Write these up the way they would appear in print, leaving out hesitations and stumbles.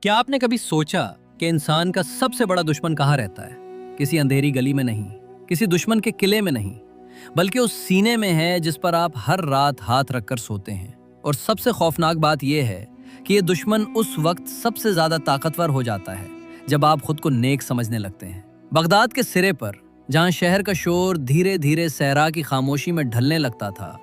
क्या आपने कभी सोचा कि इंसान का सबसे बड़ा दुश्मन कहाँ रहता है? किसी अंधेरी गली में नहीं, किसी दुश्मन के किले में नहीं, बल्कि उस सीने में है जिस पर आप हर रात हाथ रखकर सोते हैं। और सबसे खौफनाक बात यह है कि ये दुश्मन उस वक्त सबसे ज्यादा ताकतवर हो जाता है जब आप खुद को नेक समझने लगते हैं। बगदाद के सिरे पर, जहाँ शहर का शोर धीरे धीरे सहरा की खामोशी में ढलने लगता था,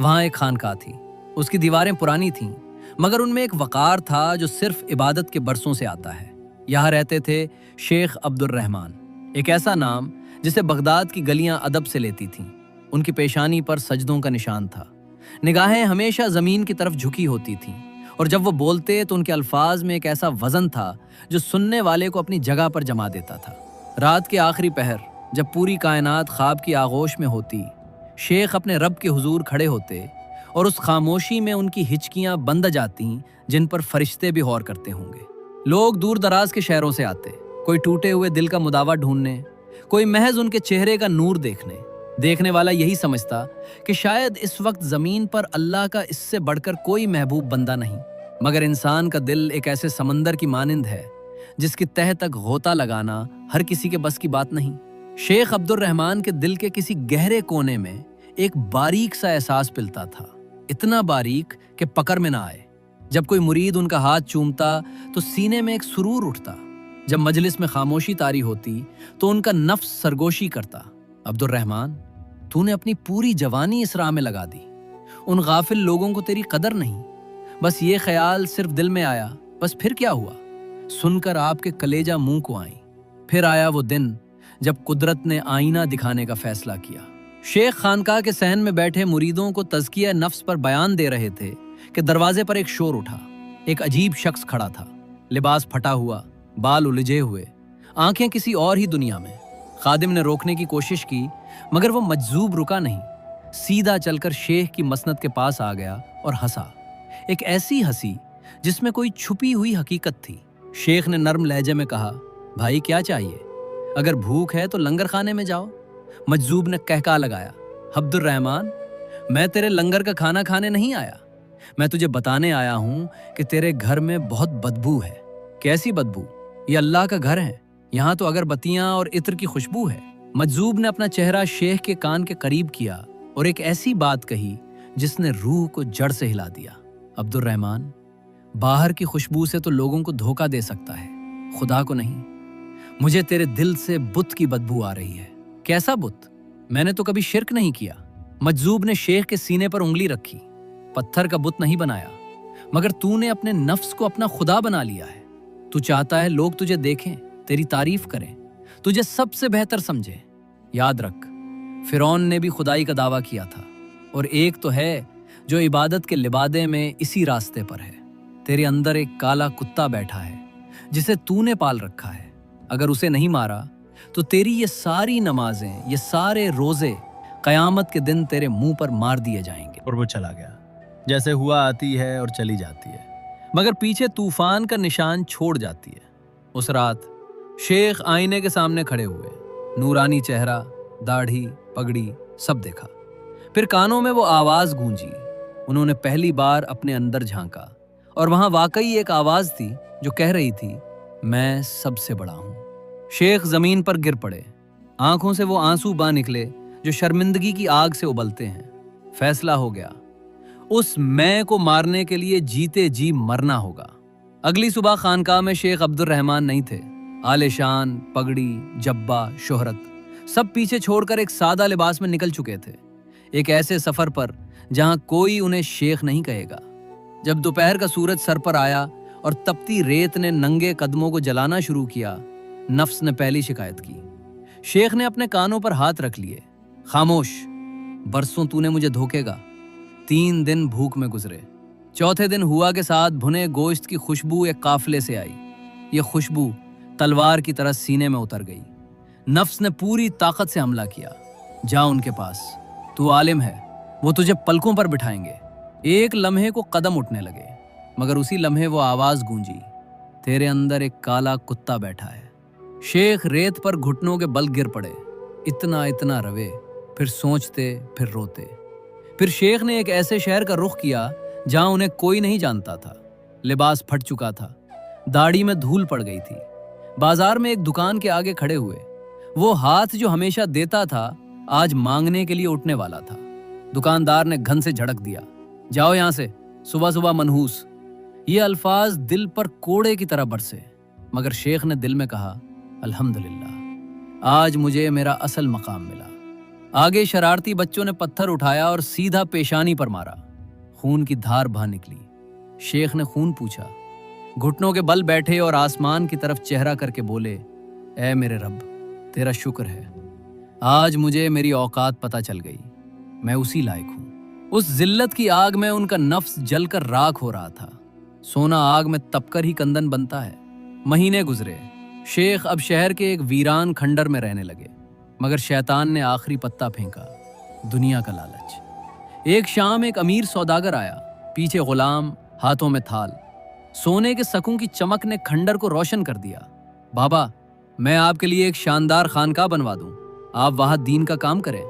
वहाँ एक खानकाह थी। उसकी दीवारें पुरानी थीं, मगर उनमें एक वकार था जो सिर्फ इबादत के बरसों से आता है। यहाँ रहते थे शेख अब्दुर रहमान, एक ऐसा नाम जिसे बगदाद की गलियां अदब से लेती थीं। उनकी पेशानी पर सजदों का निशान था, निगाहें हमेशा जमीन की तरफ झुकी होती थीं, और जब वो बोलते तो उनके अल्फाज में एक ऐसा वजन था जो सुनने वाले को अपनी जगह पर जमा देता था। रात के आखिरी पहर, जब पूरी कायनात ख्वाब की आगोश में होती, शेख अपने रब के हुजूर खड़े होते और उस खामोशी में उनकी हिचकियां बंद जाती जिन पर फरिश्ते भी गौर करते होंगे। लोग दूर दराज के शहरों से आते, कोई टूटे हुए दिल का मुदावा ढूंढने, कोई महज उनके चेहरे का नूर देखने। देखने वाला यही समझता कि शायद इस वक्त जमीन पर अल्लाह का इससे बढ़कर कोई महबूब बंदा नहीं। मगर इंसान का दिल एक ऐसे समंदर की मानिंद है जिसकी तह तक गोता लगाना हर किसी के बस की बात नहीं। शेख अब्दुर रहमान के दिल के किसी गहरे कोने में एक बारीक सा एहसास पिलता था, इतना बारीक कि पकड़ में ना आए। जब कोई मुरीद उनका हाथ चूमता तो सीने में एक सुरूर उठता। जब मजलिस में खामोशी तारी होती तो उनका नफ्स सरगोशी करता, अब्दुर रहमान, तूने अपनी पूरी जवानी इस राह में लगा दी। उन गाफिल लोगों को तेरी कदर नहीं। बस ये ख्याल सिर्फ दिल में आया, बस फिर क्या हुआ? सुनकर आपके कलेजा मुंह को आई। फिर आया वो दिन जब कुदरत ने आईना दिखाने का फैसला किया। शेख खानकाह के सहन में बैठे मुरीदों को तज़किया नफ्स पर बयान दे रहे थे कि दरवाजे पर एक शोर उठा। एक अजीब शख्स खड़ा था, लिबास फटा हुआ, बाल उलझे हुए, आंखें किसी और ही दुनिया में। खादिम ने रोकने की कोशिश की, मगर वो मजजूब रुका नहीं। सीधा चलकर शेख की मसनद के पास आ गया और हंसा, एक ऐसी हंसी जिसमें कोई छुपी हुई हकीकत थी। शेख ने नर्म लहजे में कहा, भाई क्या चाहिए? अगर भूख है तो लंगर खाने में जाओ। मजजूब ने कहका लगाया, अब्दुर रहमान, मैं तेरे लंगर का खाना खाने नहीं आया, मैं तुझे बताने आया हूं कि तेरे घर में बहुत बदबू है। कैसी बदबू? ये अल्लाह का घर है, यहाँ तो अगरबत्तियां और इत्र की खुशबू है। मजजूब ने अपना चेहरा शेख के कान के करीब किया और एक ऐसी बात कही जिसने रूह को जड़ से हिला दिया। अब्दुर रहमान, बाहर की खुशबू से तो लोगों को धोखा दे सकता है, खुदा को नहीं। मुझे तेरे दिल से बुत की बदबू आ रही है। कैसा बुत? मैंने तो कभी शिर्क नहीं किया। मजजूब ने शेख के सीने पर उंगली रखी। पत्थर का बुत नहीं बनाया, मगर तूने अपने नफ्स को अपना खुदा बना लिया है। तू चाहता है लोग तुझे देखें, तेरी तारीफ करें, तुझे सबसे बेहतर समझें। याद रख, फिरौन ने भी खुदाई का दावा किया था, और एक तो है जो इबादत के लिबादे में इसी रास्ते पर है। तेरे अंदर एक काला कुत्ता बैठा है जिसे तूने पाल रखा है। अगर उसे नहीं मारा तो तेरी ये सारी नमाजें, ये सारे रोजे कयामत के दिन तेरे मुंह पर मार दिए जाएंगे। और वो चला गया। जैसे हुआ आती है और चली जाती है, मगर पीछे तूफान का निशान छोड़ जाती है। उस रात शेख आईने के सामने खड़े हुए, नूरानी चेहरा, दाढ़ी, पगड़ी, सब देखा। फिर कानों में वो आवाज गूंजी। उन्होंने पहली बार अपने अंदर झांका, और वहां वाकई एक आवाज थी जो कह रही थी, मैं सबसे बड़ा हूं। शेख जमीन पर गिर पड़े। आंखों से वो आंसू बह निकले जो शर्मिंदगी की आग से उबलते हैं। फैसला हो गया, उस मैं को मारने के लिए जीते जी मरना होगा। अगली सुबह खानकाह में शेख अब्दुर रहमान नहीं थे। आलिशान पगड़ी, जब्बा, शोहरत सब पीछे छोड़कर एक सादा लिबास में निकल चुके थे, एक ऐसे सफर पर जहां कोई उन्हें शेख नहीं कहेगा। जब दोपहर का सूरज सर पर आया और तपती रेत ने नंगे कदमों को जलाना शुरू किया, नफ्स ने पहली शिकायत की। शेख ने अपने कानों पर हाथ रख लिए। खामोश, बरसों तूने मुझे धोखेगा। 3 दिन भूख में गुजरे। चौथे दिन हुआ के साथ भुने गोश्त की खुशबू एक काफले से आई। ये खुशबू तलवार की तरह सीने में उतर गई। नफ्स ने पूरी ताकत से हमला किया। जा उनके पास, तू आलिम है, वो तुझे पलकों पर बिठाएंगे। एक लम्हे को कदम उठने लगे, मगर उसी लम्हे वो आवाज गूंजी, तेरे अंदर एक काला कुत्ता बैठा है। शेख रेत पर घुटनों के बल गिर पड़े। इतना इतना रवे, फिर सोचते, फिर रोते। फिर शेख ने एक ऐसे शहर का रुख किया जहां उन्हें कोई नहीं जानता था। लिबास फट चुका था, दाढ़ी में धूल पड़ गई थी। बाजार में एक दुकान के आगे खड़े हुए। वो हाथ जो हमेशा देता था आज मांगने के लिए उठने वाला था। दुकानदार ने घन से झड़क दिया, जाओ यहां से, सुबह सुबह मनहूस। ये अल्फाज दिल पर कोड़े की तरह बरसे, मगर शेख ने दिल में कहा, अल्हम्दुलिल्लाह, आज मुझे मेरा असल मकाम मिला। आगे शरारती बच्चों ने पत्थर उठाया और सीधा पेशानी पर मारा। खून की धार बह निकली। शेख ने खून पूछा, घुटनों के बल बैठे और आसमान की तरफ चेहरा करके बोले, ऐ मेरे रब, तेरा शुक्र है, आज मुझे मेरी औकात पता चल गई, मैं उसी लायक हूं। उस जिल्लत की आग में उनका नफ्स जलकर राख हो रहा था। सोना आग में तपकर ही कंदन बनता है। महीने गुजरे। शेख अब शहर के एक वीरान खंडर में रहने लगे, मगर शैतान ने आखिरी पत्ता फेंका, दुनिया का लालच। एक शाम एक अमीर सौदागर आया, पीछे गुलाम, हाथों में थाल। सोने के सकूं की चमक ने खंडर को रोशन कर दिया। बाबा, मैं आपके लिए एक शानदार खानका बनवा दूं, आप वहां दीन का काम करें।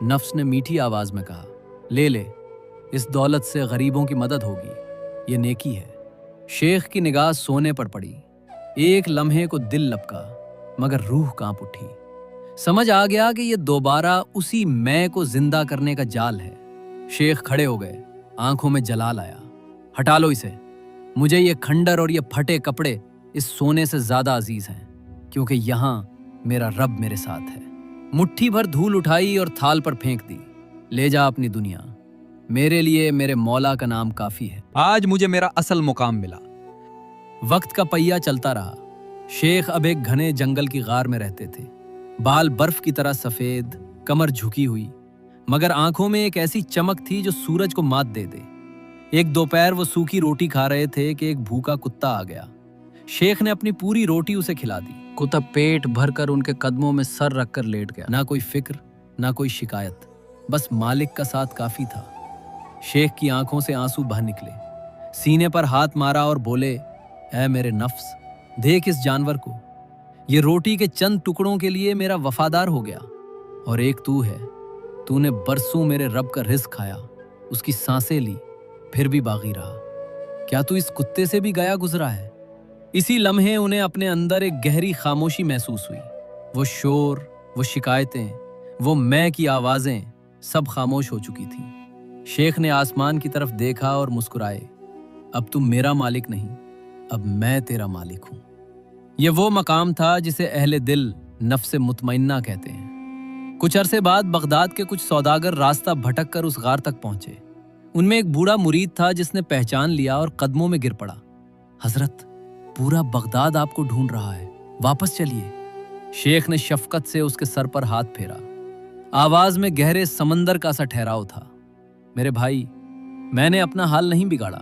नफ्स ने मीठी आवाज में कहा, ले, इस दौलत से गरीबों की मदद होगी, ये नेकी है। शेख की निगाह सोने पर पड़ी। एक लम्हे को दिल लपका, मगर रूह कांप उठी। समझ आ गया कि ये दोबारा उसी मैं को जिंदा करने का जाल है। शेख खड़े हो गए, आंखों में जलाल आया। हटा लो इसे, मुझे ये खंडर और ये फटे कपड़े इस सोने से ज्यादा अजीज हैं, क्योंकि यहां मेरा रब मेरे साथ है। मुट्ठी भर धूल उठाई और थाल पर फेंक दी। ले जा अपनी दुनिया, मेरे लिए मेरे मौला का नाम काफी है। आज मुझे मेरा असल मुकाम मिला। वक्त का पहिया चलता रहा। शेख अब एक घने जंगल की गार में रहते थे। बाल बर्फ की तरह सफेद, कमर झुकी हुई, मगर आंखों में एक ऐसी चमक थी जो सूरज को मात दे दे। एक दोपहर वो सूखी रोटी खा रहे थे कि एक भूखा कुत्ता आ गया। शेख ने अपनी पूरी रोटी उसे खिला दी। कुत्ता पेट भरकर उनके कदमों में सर रखकर लेट गया। ना कोई फिक्र, ना कोई शिकायत, बस मालिक का साथ काफी था। शेख की आंखों से आंसू बह निकले। सीने पर हाथ मारा और बोले, ऐ मेरे नफ्स, देख इस जानवर को, ये रोटी के चंद टुकड़ों के लिए मेरा वफादार हो गया। और एक तू है, तूने बरसों मेरे रब का रिज़्क खाया, उसकी सांसें ली, फिर भी बागी रहा। क्या तू इस कुत्ते से भी गया गुजरा है? इसी लम्हे उन्हें अपने अंदर एक गहरी खामोशी महसूस हुई। वो शोर, वो शिकायतें, वो मैं की आवाजें सब खामोश हो चुकी थीं। शेख ने आसमान की तरफ देखा और मुस्कुराए, अब तुम मेरा मालिक नहीं, अब मैं तेरा मालिक हूं। यह वो मकाम था जिसे अहले दिल नफ्स मुतमइन्ना कहते हैं। कुछ अरसे बाद बगदाद के कुछ सौदागर रास्ता भटक कर उस गार तक पहुंचे। उनमें एक बूढ़ा मुरीद था जिसने पहचान लिया और कदमों में गिर पड़ा। हजरत, पूरा बगदाद आपको ढूंढ रहा है, वापस चलिए। शेख ने शफकत से उसके सर पर हाथ फेरा। आवाज में गहरे समंदर का सा ठहराव था। मेरे भाई, मैंने अपना हाल नहीं बिगाड़ा,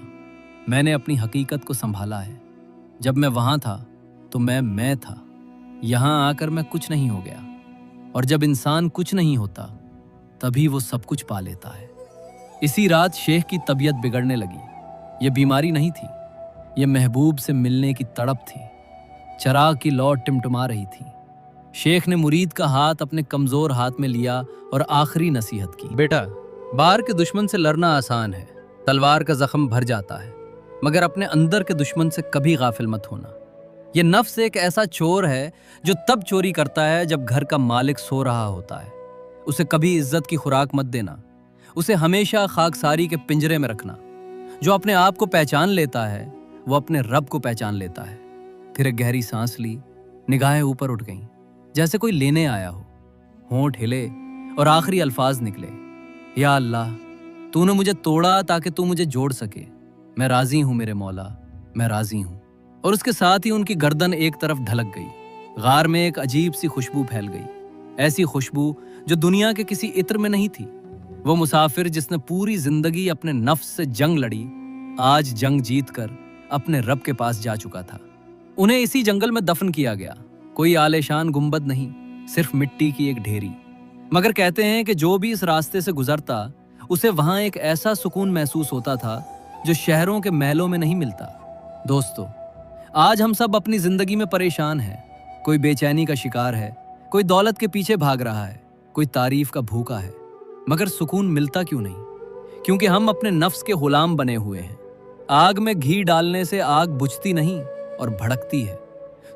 मैंने अपनी हकीकत को संभाला है। जब मैं वहां था तो मैं था, यहां आकर मैं कुछ नहीं हो गया। और जब इंसान कुछ नहीं होता तभी वो सब कुछ पा लेता है। इसी रात शेख की तबीयत बिगड़ने लगी। ये बीमारी नहीं थी, ये महबूब से मिलने की तड़प थी। चराग की लौ टिमटिमा रही थी। शेख ने मुरीद का हाथ अपने कमजोर हाथ में लिया और आखिरी नसीहत की, बेटा, बाहर के दुश्मन से लड़ना आसान है, तलवार का जख्म भर जाता है, मगर अपने अंदर के दुश्मन से कभी गाफिल मत होना। ये नफ्स एक ऐसा चोर है जो तब चोरी करता है जब घर का मालिक सो रहा होता है। उसे कभी इज्जत की खुराक मत देना, उसे हमेशा खाकसारी के पिंजरे में रखना। जो अपने आप को पहचान लेता है वो अपने रब को पहचान लेता है। फिर एक गहरी सांस ली, निगाहें ऊपर उठ गईं, जैसे कोई लेने आया हो। होंठ हिले और आखिरी अल्फाज निकले, या अल्लाह, तूने मुझे तोड़ा ताकि तू मुझे जोड़ सके। मैं राजी हूं मेरे मौला, मैं राजी हूं। और उसके साथ ही उनकी गर्दन एक तरफ ढलक गई। गार में एक अजीब सी खुशबू फैल गई, ऐसी खुशबू जो दुनिया के किसी इत्र में नहीं थी। वो मुसाफिर जिसने पूरी जिंदगी अपने नफ्स से जंग लड़ी, आज जंग जीत कर अपने रब के पास जा चुका था। उन्हें इसी जंगल में दफन किया गया। कोई आलेशान गुंबद नहीं, सिर्फ मिट्टी की एक ढेरी। मगर कहते हैं कि जो भी इस रास्ते से गुजरता उसे वहां एक ऐसा सुकून महसूस होता था जो शहरों के महलों में नहीं मिलता। दोस्तों, आज हम सब अपनी जिंदगी में परेशान हैं। कोई बेचैनी का शिकार है, कोई दौलत के पीछे भाग रहा है, कोई तारीफ का भूखा है। मगर सुकून मिलता क्यों नहीं? क्योंकि हम अपने नफ्स के गुलाम बने हुए हैं। आग में घी डालने से आग बुझती नहीं, और भड़कती है।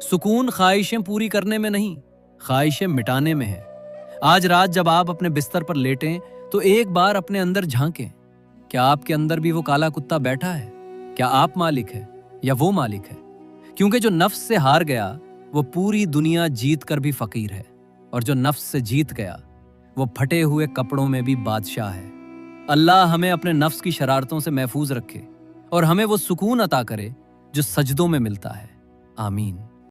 सुकून ख्वाहिशें पूरी करने में नहीं, ख्वाहिशें मिटाने में है। आज रात जब आप अपने बिस्तर पर लेटें तो एक बार अपने अंदर झांकें। क्या आपके अंदर भी वो काला कुत्ता बैठा है? क्या आप मालिक है या वो मालिक है? क्योंकि जो नफ्स से हार गया वो पूरी दुनिया जीत कर भी फकीर है, और जो नफ्स से जीत गया वो फटे हुए कपड़ों में भी बादशाह है। अल्लाह हमें अपने नफ्स की शरारतों से महफूज रखे और हमें वो सुकून अता करे जो सजदों में मिलता है। आमीन।